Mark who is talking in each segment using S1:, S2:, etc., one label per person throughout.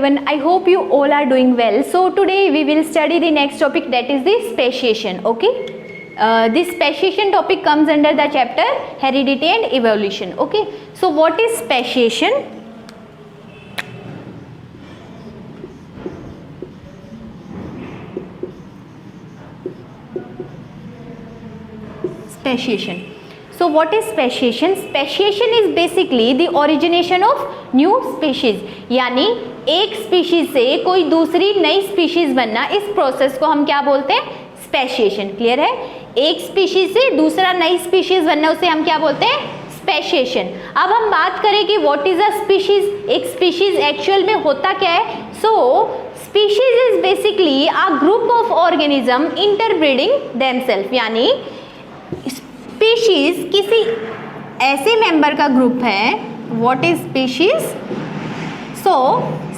S1: everyone. I hope you all are doing well. So today we will study the next topic, that is the speciation. Okay. This speciation topic comes under the chapter heredity and evolution. Okay. So what is speciation? Speciation. So what is speciation? Speciation is basically the origination of new species. यानी एक species से कोई दूसरी नई species बनना, इस process को हम क्या बोलते हैं? स्पेशिएशन. क्लियर है? एक स्पीशीज से दूसरा नई स्पीशीज बनना, उसे हम क्या बोलते हैं? स्पेशिएशन. अब हम बात करें कि व्हाट इज अ स्पीशीज. एक स्पीशीज एक्चुअल में होता क्या है? So species is basically a group of organism interbreeding themselves. यानी स्पीशीज किसी ऐसे मेंबर का ग्रुप है. What is species? So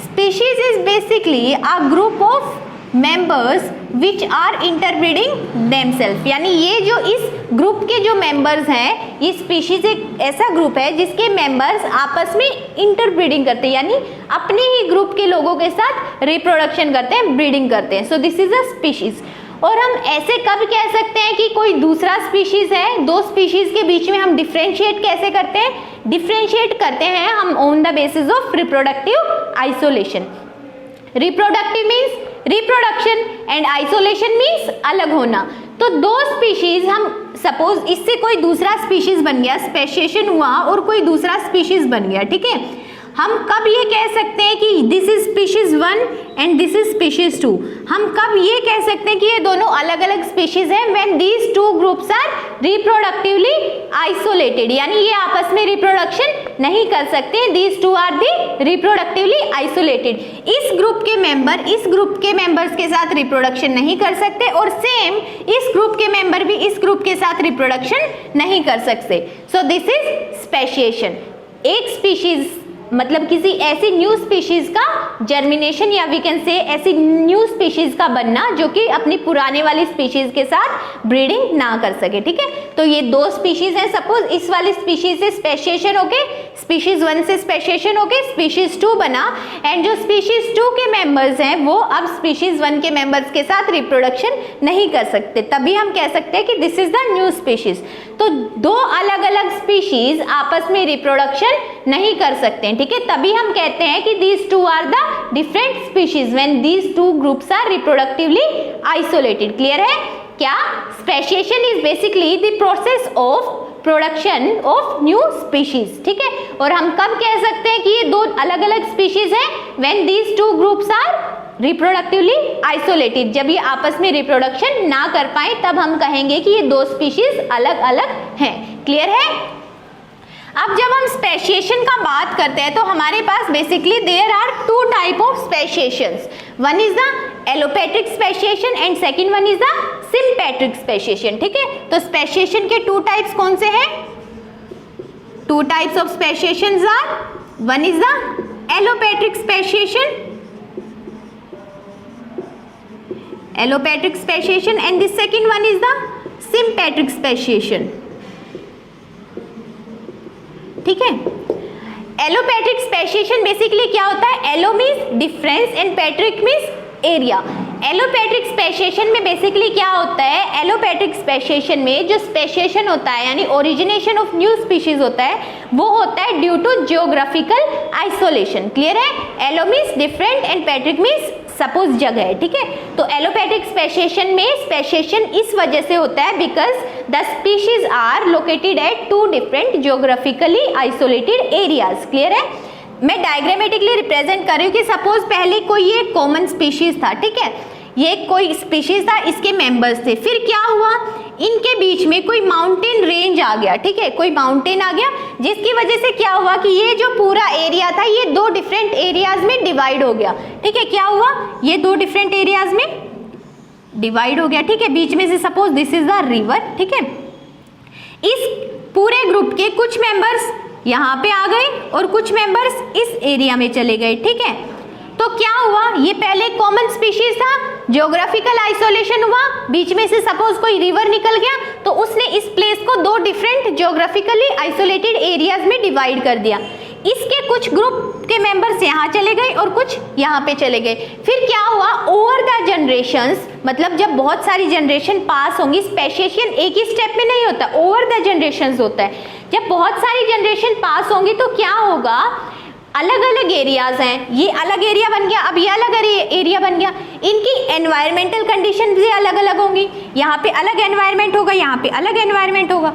S1: species is basically a group of members which are interbreeding themselves. यानी ये जो इस ग्रुप के जो मेंबर्स हैं, ये स्पीशीज एक ऐसा ग्रुप है जिसके मेंबर्स आपस में इंटरब्रीडिंग करते हैं, यानी अपने ही ग्रुप के लोगों के साथ रिप्रोडक्शन करते हैं, ब्रीडिंग करते हैं. सो दिस इज अ स्पीशीज. और हम ऐसे कब कह सकते हैं कि कोई दूसरा स्पीशीज है? दो स्पीशीज के बीच में हम डिफरेंशिएट कैसे करते हैं? डिफरेंशिएट करते हैं हम on the basis of reproductive isolation. Reproductive means reproduction and isolation means अलग होना. तो दो स्पीशीज, हम सपोज इससे कोई दूसरा स्पीशीज बन गया, स्पेशिएशन हुआ और कोई दूसरा स्पीशीज बन गया. ठीक है, हम कब ये कह सकते हैं कि this is species 1 and this is species 2? हम कब ये कह सकते हैं कि ये दोनों अलग अलग स्पीशीज हैं? When these two groups are reproductively isolated. यानी ये आपस में रिप्रोडक्शन नहीं कर सकते. These two are the reproductively isolated. इस ग्रुप के मेंबर इस ग्रुप के मेंबर्स के साथ रिप्रोडक्शन नहीं कर सकते और सेम इस ग्रुप के मेंबर भी इस ग्रुप के साथ रिप्रोडक्शन नहीं कर सकते. सो दिस इज स्पेशिएशन. एक स्पीशीज मतलब किसी ऐसी न्यू स्पीशीज का जर्मिनेशन, या वी कैन से ऐसी न्यू स्पीशीज का बनना जो कि अपनी पुराने वाली स्पीशीज के साथ ब्रीडिंग ना कर सके. ठीक है, तो ये दो स्पीशीज हैं. सपोज इस वाली स्पीशीज से स्पेशिएशन होके स्पीशीज 1 से स्पेशिएशन होके स्पीशीज 2 बना, एंड जो स्पीशीज 2 के मेंबर्स हैं वो अब स्पीशीज 1 के मेंबर्स के साथ रिप्रोडक्शन नहीं कर सकते. तभी हम कह सकते हैं कि this is the new species. तो दो अलग अलग स्पीशीज आपस में रिप्रोडक्शन नहीं कर सकते हैं. ठीक है, तभी हम कहते हैं कि these two are the different species when these two groups are reproductively isolated. Clear है क्या? Speciation is basically the process of production of new species. ठीक है, और हम कब कह सकते हैं कि ये दो अलग अलग स्पीशीज हैं? when these two groups are reproductively isolated. जब ये आपस में रिप्रोडक्शन ना कर पाए तब हम कहेंगे कि ये दो स्पीशीज अलग अलग हैं. क्लियर है? अब जब हम स्पेशिएशन का बात करते हैं तो हमारे पास basically there are two type of speciations. One is the allopatric speciation and second one is the sympatric speciation. ठीक है, तो स्पेशिएशन के टू टाइप्स कौन से हैं? Two types of speciations are, one is the allopatric speciation, allopatric speciation, and the second one is the sympatric speciation. ठीक है, allopatric speciation basically क्या होता है? Allo means difference and patric means area. Allopatric speciation में basically क्या होता है? Allopatric speciation में जो स्पेशिएशन होता है यानी ओरिजिनेशन ऑफ न्यू स्पीशीज होता है, वो होता है due to geographical isolation. Clear है? Allo means different and patric means suppose जगह है. ठीक है, तो एलोपैट्रिक स्पेशिएशन में स्पेशिएशन इस वजह से होता है because the species are located at two different geographically isolated areas. Clear है? मैं डायग्रामेटिकली रिप्रेजेंट कर रही हूँ कि सपोज पहले कोई ये कॉमन स्पीशीज था. ठीक है, ये कोई स्पीशीज था, इसके मेंबर्स थे. फिर क्या हुआ? इनके बीच में कोई माउंटेन रेंज आ गया. ठीक है, कोई माउंटेन आ गया जिसकी वजह से क्या हुआ कि ये जो पूरा एरिया था ये दो डिफरेंट एरियाज में डिवाइड हो गया. ठीक है, क्या हुआ? ये दो डिफरेंट एरियाज में डिवाइड हो गया. ठीक है, बीच में से suppose this is the river. ठीक है, इस पूरे ग्रुप के कुछ मेंबर्स यहाँ पे आ गए और कुछ मेंबर्स इस एरिया में चले गए. ठीक है, तो क्या हुआ? ये पहले कॉमन स्पीशीज था, ज्योग्राफिकल आइसोलेशन हुआ, बीच में से सपोज कोई रिवर निकल गया तो उसने इस प्लेस को दो डिफरेंट ज्योग्राफिकली आइसोलेटेड एरियाज में डिवाइड कर दिया. इसके कुछ ग्रुप के मेंबर्स यहाँ चले गए और कुछ यहाँ पे चले गए। फिर क्या हुआ, ओवर द जनरेशंस, मतलब जब बहुत सारी जनरेशन पास होंगी, स्पेसिएशन एक ही स्टेप में नहीं होता, ओवर द जनरेशंस होता है। जब बहुत सारी जनरेशन पास होंगी तो क्या होगा, अलग अलग एरियाज हैं, ये अलग एरिया बन गया, अब ये अलग एरिया बन गया, इनकी एनवायरमेंटल कंडीशन भी अलग अलग होंगी, यहाँ पे अलग एनवायरमेंट होगा, यहाँ पे अलग एनवायरमेंट होगा।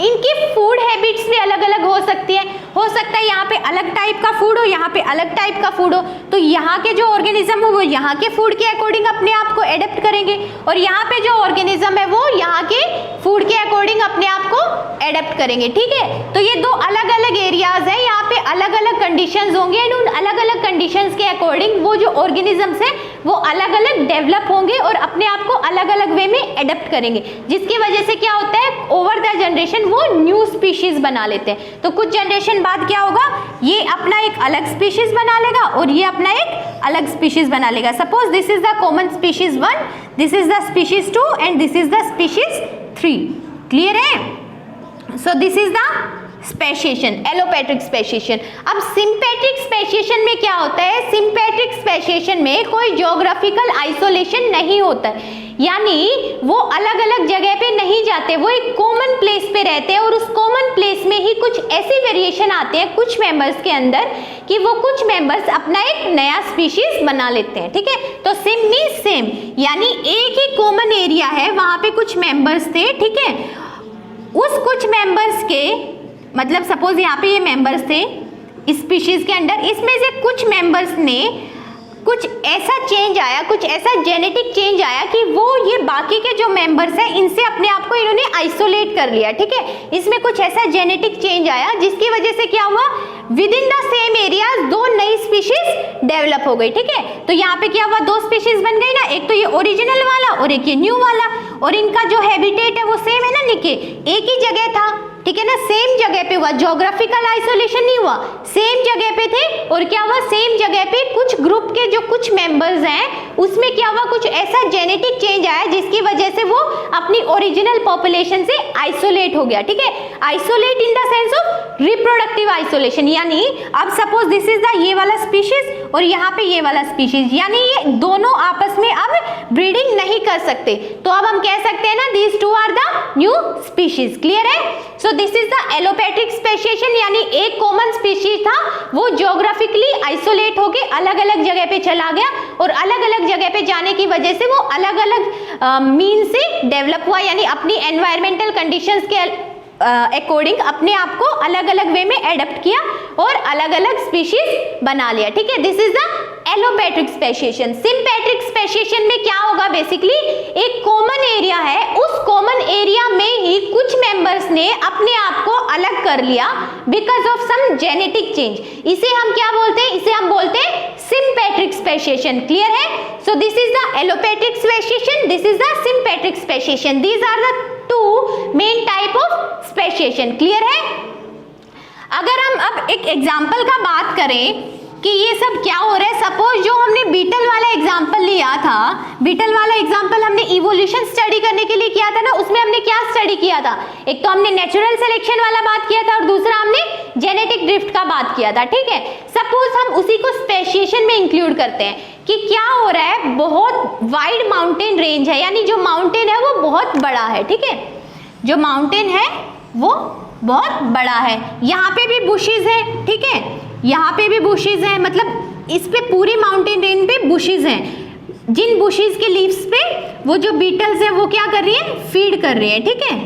S1: इनकी फूड हैबिट्स भी अलग अलग हो सकती है, हो सकता है यहाँ पे अलग टाइप का फूड हो, यहाँ पे अलग टाइप का फूड हो, तो यहाँ के जो ऑर्गेनिज्म हो वो यहाँ के फूड के अकॉर्डिंग अपने आप को एडेप्ट करेंगे, और यहाँ पे जो ऑर्गेनिज्म है वो यहाँ के फूड के अकॉर्डिंग अपने आप को एडेप्ट करेंगे। ठीक है, तो ये दो अलग अलग एरियाज है, यहाँ पे अलग अलग कंडीशंस होंगे, एंड उन अलग अलग कंडीशंस के अकॉर्डिंग वो जो ऑर्गेनिजम्स है वो अलग अलग डेवलप होंगे और अपने आप को अलग अलग वे में एडेप्ट करेंगे, जिसकी वजह से क्या होता है, ओवर द जनरेशन वो न्यू स्पीशीज बना लेते हैं। तो कुछ जनरेशन बाद क्या होगा, ये अपना एक अलग स्पीशीज बना लेगा और ये अपना एक अलग स्पीशीज बना लेगा। Suppose this is the common species 1, this is the species 2 and this is the species 3। Clear है? So this is the speciation, allopatric speciation. अब सिंपैट्रिक स्पेसिएशन में क्या होता है, सिंपैट्रिक स्पेसिएशन में कोई ज्योग्राफिकल आइसोलेशन नहीं होता है, यानी वो अलग अलग जगह पे नहीं जाते, वो एक कॉमन प्लेस पे रहते हैं, और उस कॉमन प्लेस में ही कुछ ऐसे वेरिएशन आते हैं कुछ मेंबर्स के अंदर कि वो कुछ मेंबर्स अपना एक नया स्पीशीज बना लेते हैं। ठीक है, तो सेम मींस सेम, यानी एक ही कॉमन एरिया है, वहां पे कुछ मेंबर्स थे। ठीक है, उस कुछ मेंबर्स के मतलब सपोज यहाँ पे ये मेंबर्स थे इस स्पीशीज के अंदर, इसमें से कुछ मेंबर्स ने कुछ ऐसा चेंज आया, कुछ ऐसा जेनेटिक चेंज आया कि वो ये बाकी के जो मेंबर्स हैं इनसे अपने आप को इन्होंने आइसोलेट कर लिया। ठीक है, इसमें कुछ ऐसा जेनेटिक चेंज आया जिसकी वजह से क्या हुआ, with in the same area दो नई स्पीशीज डेवलप हो गई। ठीक है, तो यहाँ पे क्या हुआ, दो स्पीशीज बन गई ना, एक तो ये ओरिजिनल वाला और एक ये न्यू वाला, और इनका जो हैबिटेट है वो सेम है ना, निके एक ही जगह था। ठीक है ना, सेम जगह पे हुआ, ज्योग्राफिकल आइसोलेशन नहीं हुआ, सेम जगह पे थे, और क्या हुआ, सेम जगह पे कुछ ग्रुप के जो कुछ मेंबर्स हैं उसमें क्या हुआ, कुछ ऐसा जेनेटिक चेंज आया जिसकी वजह से वो अपनी ओरिजिनल पॉपुलेशन से आइसोलेट हो गया। ठीक है, isolate in the sense of reproductive isolation, यानी अब सपोज दिस इज द ये वाला स्पीशीज और यहाँ पे ये वाला स्पीशीज, यानी ये दोनों आपस में अब ब्रीडिंग नहीं कर सकते, तो अब हम कह सकते हैं ना these two are the new species. Clear है? So this is the allopatric speciation, यानी एक कॉमन स्पीशीज था वो ज्योग्राफिकली आइसोलेट होके अलग अलग जगह पे चला गया, और अलग अलग जगह पे जाने की वजह से वो अलग अलग मीन से डेवलप हुआ, यानी अपनी एनवायरमेंटल कंडीशंस के अकॉर्डिंग अपने आप को अलग अलग वे में एडप्ट किया और अलग अलग स्पीशीज बना लिया। ठीक है, this is the allopatric speciation. Sympatric speciation में क्या होगा, बेसिकली एक कॉमन एरिया है, उस कॉमन एरिया में ही कुछ मेंबर्स ने अपने आप को अलग कर लिया because of some genetic change. इसे हम क्या बोलते हैं, इसे हम बोलते हैं सिंपैट्रिक स्पेसिएशन। क्लियर है? So this is the allopatric speciation, this is the sympatric speciation, these are the two main type of speciation. Clear है? अगर हम अब एक एग्जांपल का बात करें कि ये सब क्या हो रहा है, सपोज जो हमने बीटल वाला एग्जांपल लिया था, बीटल वाला एग्जांपल हमने इवोल्यूशन स्टडी करने के लिए किया था ना, उसमें हमने क्या स्टडी किया था, एक तो हमने नेचुरल सिलेक्शन वाला बात किया था और दूसरा हमने जेनेटिक ड्रिफ्ट का बात किया था। ठीक है, सपोज हम उसी को स्पेसिएशन में इंक्लूड करते हैं कि क्या हो रहा है, बहुत वाइड माउंटेन रेंज है, यानी जो माउंटेन है वो बहुत बड़ा है। ठीक है, जो माउंटेन है वो बहुत बड़ा है, यहाँ पे भी बुशेज है। ठीक है, यहाँ पे भी बुशेज हैं, मतलब इस पे पूरी माउंटेन रेंज पे बुशेज हैं, जिन बुशेज के लीव्स पे वो जो बीटल्स हैं वो क्या कर रही है, फीड कर रही है। ठीक है,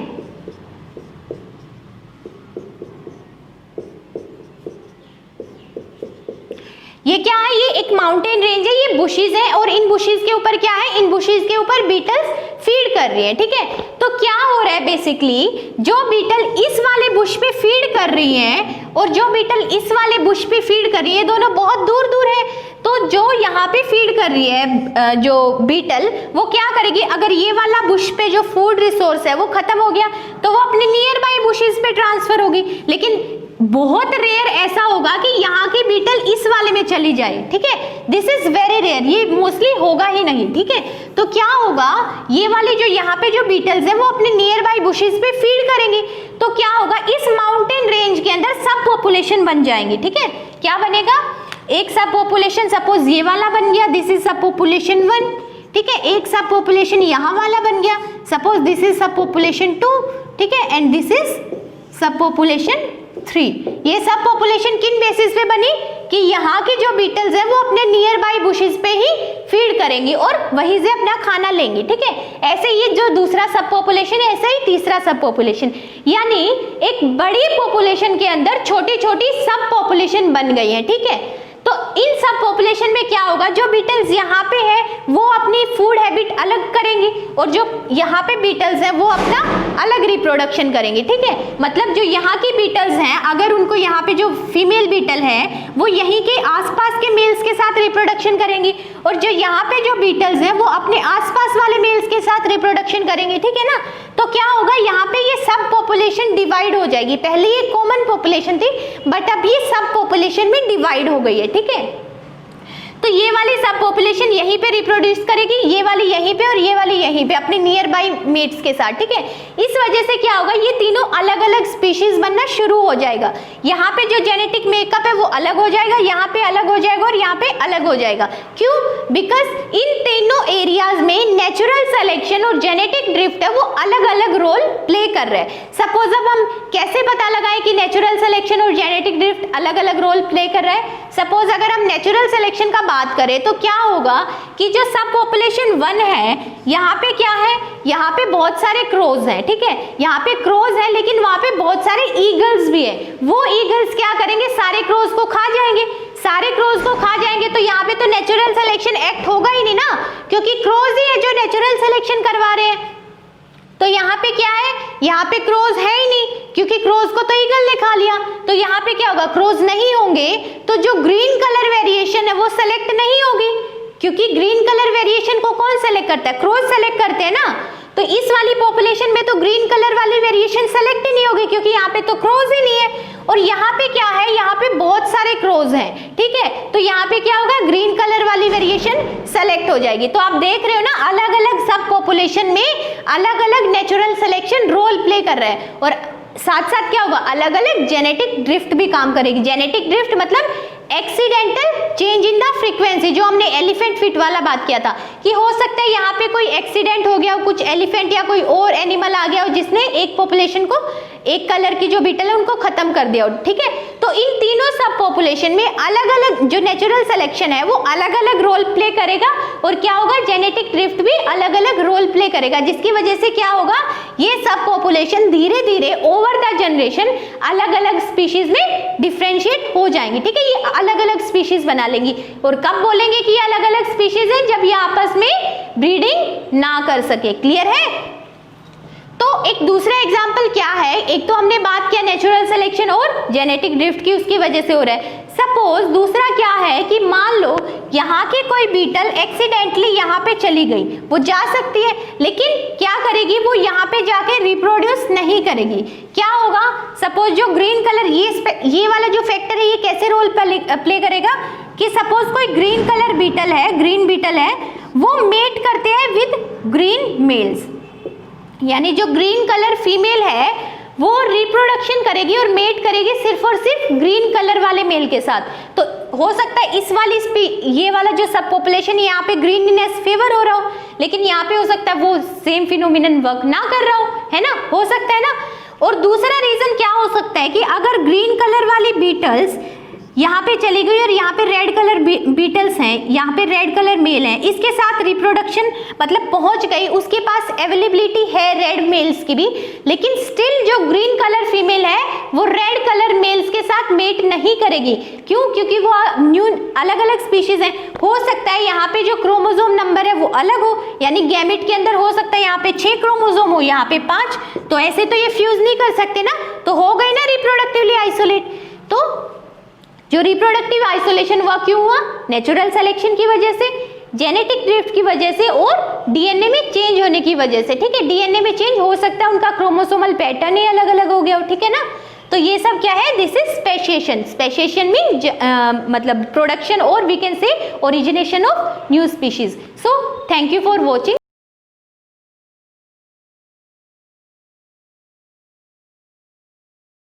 S1: ये क्या है, ये एक माउंटेन रेंज है, ये बुशेज है, और इन बुशेज के ऊपर क्या है, इन बुशेज के ऊपर बीटल्स फीड कर रही है। ठीक है, तो क्या हो रहा है, बेसिकली जो बीटल इस वाले बुश पे फीड कर रही है और जो बीटल इस वाले बुश पे फीड कर रही है, दोनों बहुत दूर दूर है, तो जो यहाँ पे फीड कर रही है जो बीटल, वो क्या करेगी, अगर ये वाला बुश पे जो फूड रिसोर्स है वो खत्म हो गया तो वो अपने नियर बाई बुशेस पे ट्रांसफर होगी, लेकिन बहुत रेयर ऐसा होगा कि यहाँ की बीटल इस वाले में चली जाए। ठीक है, दिस इज वेरी रेयर, ये मोस्टली होगा ही नहीं। ठीक है, तो क्या होगा, ये वाले जो यहाँ पे जो बीटल्स है वो अपने नियर बाई बुशेस पे फीड करेंगे, तो क्या होगा, इस माउंटेन रेंज के अंदर सब पॉपुलेशन बन जाएंगी, ठीक है। क्या बनेगा, एक सब पॉपुलेशन, सपोज ये वाला बन गया, दिस इज सब पॉपुलेशन 1, ठीक है। एक सब पॉपुलेशन यहाँ वाला बन गया, सपोज दिस इज सब पॉपुलेशन 2, ठीक है, एंड दिस इज सब पॉपुलेशन 3। ये सब पॉपुलेशन किन बेसिस पे बनी कि यहाँ की जो बीटल्स है वो अपने नियर बाई बुशेस पे ही फीड करेंगी और वहीं से अपना खाना लेंगी, ठीक है। ऐसे ये जो दूसरा सब पॉपुलेशन है, ऐसे ही तीसरा सब पॉपुलेशन, यानी एक बड़ी पॉपुलेशन के अंदर छोटी छोटी सब पॉपुलेशन बन गई है, ठीक है। तो इन सब पॉपुलेशन में क्या होगा, जो बीटल्स यहाँ पे है वो अपनी फूड हैबिट अलग करेंगी और जो यहाँ पे बीटल्स हैं वो अपना अलग रिप्रोडक्शन करेंगे, ठीक है। मतलब जो यहाँ की बीटल्स हैं, अगर उनको यहाँ पे जो फीमेल बीटल है वो यहीं के आसपास के मेल्स के साथ रिप्रोडक्शन करेंगी और जो यहाँ पे जो बीटल्स हैं वो अपने आसपास वाले मेल्स के साथ रिप्रोडक्शन करेंगे, ठीक है ना। तो क्या होगा, यहाँ पे ये सब पॉपुलेशन डिवाइड हो जाएगी। पहले ये कॉमन पॉपुलेशन थी बट अब ये सब पॉपुलेशन में डिवाइड हो गई है, ठीक है। तो ये वाली सब पॉपुलेशन यहीं पे रिप्रोड्यूस करेगी, ये वाली यहीं पे और ये वाली यहीं पे अपने नियर बाई मेट्स के साथ, ठीक है। इस वजह से क्या होगा, ये तीनों अलग अलग स्पीशीज बनना शुरू हो जाएगा। यहाँ पे जो जेनेटिक मेकअप है वो अलग हो जाएगा, यहाँ पे अलग हो जाएगा और यहाँ पे अलग हो जाएगा। क्यों, बिकॉज इन तीनों एरियाज में नेचुरल सिलेक्शन और जेनेटिक ड्रिफ्ट है वो अलग अलग रोल प्ले कर रहे हैं। सपोज अब हम कैसे पता लगाएं कि नेचुरल सिलेक्शन और जेनेटिक ड्रिफ्ट अलग अलग रोल प्ले कर रहा है। सपोज अगर हम नेचुरल सिलेक्शन का बात करें तो क्या होगा कि जो सब पॉपुलेशन 1 है, यहाँ पे क्या है, यहाँ पे बहुत सारे क्रोज हैं, ठीक है। यहाँ पे क्रोज है लेकिन वहां पे बहुत सारे ईगल्स भी है। वो ईगल्स क्या करेंगे, सारे क्रोज को खा जाएंगे। सारे क्रोज को खा जाएंगे तो यहाँ पे तो नेचुरल सिलेक्शन एक्ट होगा ही नहीं ना, क्योंकि क्रोज ही है जो नेचुरल सिलेक्शन करवा रहे हैं। तो यहाँ पे क्या है, यहाँ पे क्रोज है ही नहीं क्योंकि क्रोज को तो ईगल ने खा लिया। तो यहाँ पे क्या होगा, क्रोज नहीं होंगे तो जो ग्रीन कलर वेरिएशन है वो सेलेक्ट नहीं होगी, क्योंकि ग्रीन कलर वेरिएशन को कौन सेलेक्ट करता है, क्रोज सेलेक्ट करते हैं ना। तो इस वाली पॉपुलेशन में तो ग्रीन कलर वाली वेरिएशन सेलेक्ट ही नहीं होगी क्योंकि यहाँ पे तो क्रोज ही नहीं है। और यहाँ पे क्या है, यहाँ पे बहुत सारे क्रोज हैं, ठीक है। तो यहाँ पे क्या होगा, ग्रीन कलर वाली वेरिएशन सेलेक्ट हो जाएगी। तो आप देख रहे हो ना, अलग अलग सब पॉपुलेशन में अलग अलग नेचुरल सिलेक्शन रोल प्ले कर रहा है और साथ साथ क्या होगा, अलग अलग जेनेटिक ड्रिफ्ट भी काम करेगी। जेनेटिक ड्रिफ्ट मतलब accidental change in the frequency, जो हमने एलिफेंट फिट वाला बात किया था कि हो सकता है यहाँ पे कोई एक्सीडेंट हो गया हो, कुछ एलिफेंट या कोई और एनिमल आ गया हो जिसने एक पॉपुलेशन को, एक कलर की जो बीटल है उनको खत्म कर दिया हो, ठीक है। तो इन तीनों सब पॉपुलेशन में अलग अलग जो नेचुरल सिलेक्शन है वो अलग अलग रोल प्ले करेगा और क्या होगा, जेनेटिक ड्रिफ्ट भी अलग अलग रोल प्ले करेगा, जिसकी वजह से क्या होगा, ये सब पॉपुलेशन धीरे धीरे ओवर द जनरेशन अलग अलग स्पीशीज में डिफरेंशिएट हो जाएंगी, ठीक है। ये अलग अलग स्पीशीज बना लेंगी। और कब बोलेंगे कि ये अलग अलग स्पीशीज है, जब ये आपस में ब्रीडिंग ना कर सके। क्लियर है। तो एक दूसरा एग्जाम्पल क्या है, एक तो हमने बात किया नेचुरल सिलेक्शन और जेनेटिक ड्रिफ्ट की, उसकी वजह से हो रहा है। सपोज दूसरा क्या है कि मान लो यहाँ की कोई बीटल एक्सीडेंटली यहाँ पे चली गई, वो जा सकती है लेकिन क्या करेगी, वो यहाँ पे जाके रिप्रोड्यूस नहीं करेगी। क्या होगा, सपोज जो ग्रीन कलर, ये वाला जो फैक्टर है ये कैसे रोल प्ले करेगा कि सपोज कोई ग्रीन कलर बीटल है, ग्रीन बीटल है, वो मेट करते हैं विद ग्रीन मेल्स, यानी जो ग्रीन कलर फीमेल है वो रिप्रोडक्शन करेगी और मेट करेगी सिर्फ और सिर्फ ग्रीन कलर वाले मेल के साथ। तो हो सकता है इस वाली ये वाला जो सब पॉपुलेशन यहाँ पे ग्रीननेस फेवर हो रहा हो, लेकिन यहाँ पे हो सकता है वो सेम फिनोमिनन वर्क ना कर रहा हो, है ना, हो सकता है ना। और दूसरा रीजन क्या हो सकता है कि अगर ग्रीन कलर वाली बीटल्स यहाँ पे चली गई और यहाँ पे रेड कलर बीटल्स हैं, यहाँ पे रेड कलर मेल हैं, इसके साथ रिप्रोडक्शन मतलब पहुंच गई, उसके पास अवेलेबिलिटी है रेड मेल्स की भी, लेकिन स्टिल जो ग्रीन कलर फीमेल है वो रेड कलर मेल्स के साथ मेट नहीं करेगी। क्यों, क्योंकि वो न्यू अलग अलग स्पीशीज हैं। हो सकता है यहाँ पे जो क्रोमोसोम नंबर है वो अलग हो, यानी गैमेट के अंदर हो सकता है यहाँ पे 6 क्रोमोसोम हो, यहाँ पे 5, तो ऐसे तो ये फ्यूज नहीं कर सकते ना, तो हो गई ना रिप्रोडक्टिवली आइसोलेट। तो जो रिप्रोडक्टिव आइसोलेशन हुआ क्यों हुआ, नेचुरल सिलेक्शन की वजह से, जेनेटिक ड्रिफ्ट की वजह से और डीएनए में चेंज होने की वजह से, ठीक है। डीएनए में चेंज हो सकता है, उनका क्रोमोसोमल पैटर्न ही अलग अलग हो गया हो, ठीक है ना। तो ये सब क्या है, this is speciation. Speciation mean मतलब प्रोडक्शन और we can say origination of new species. So thank you for watching.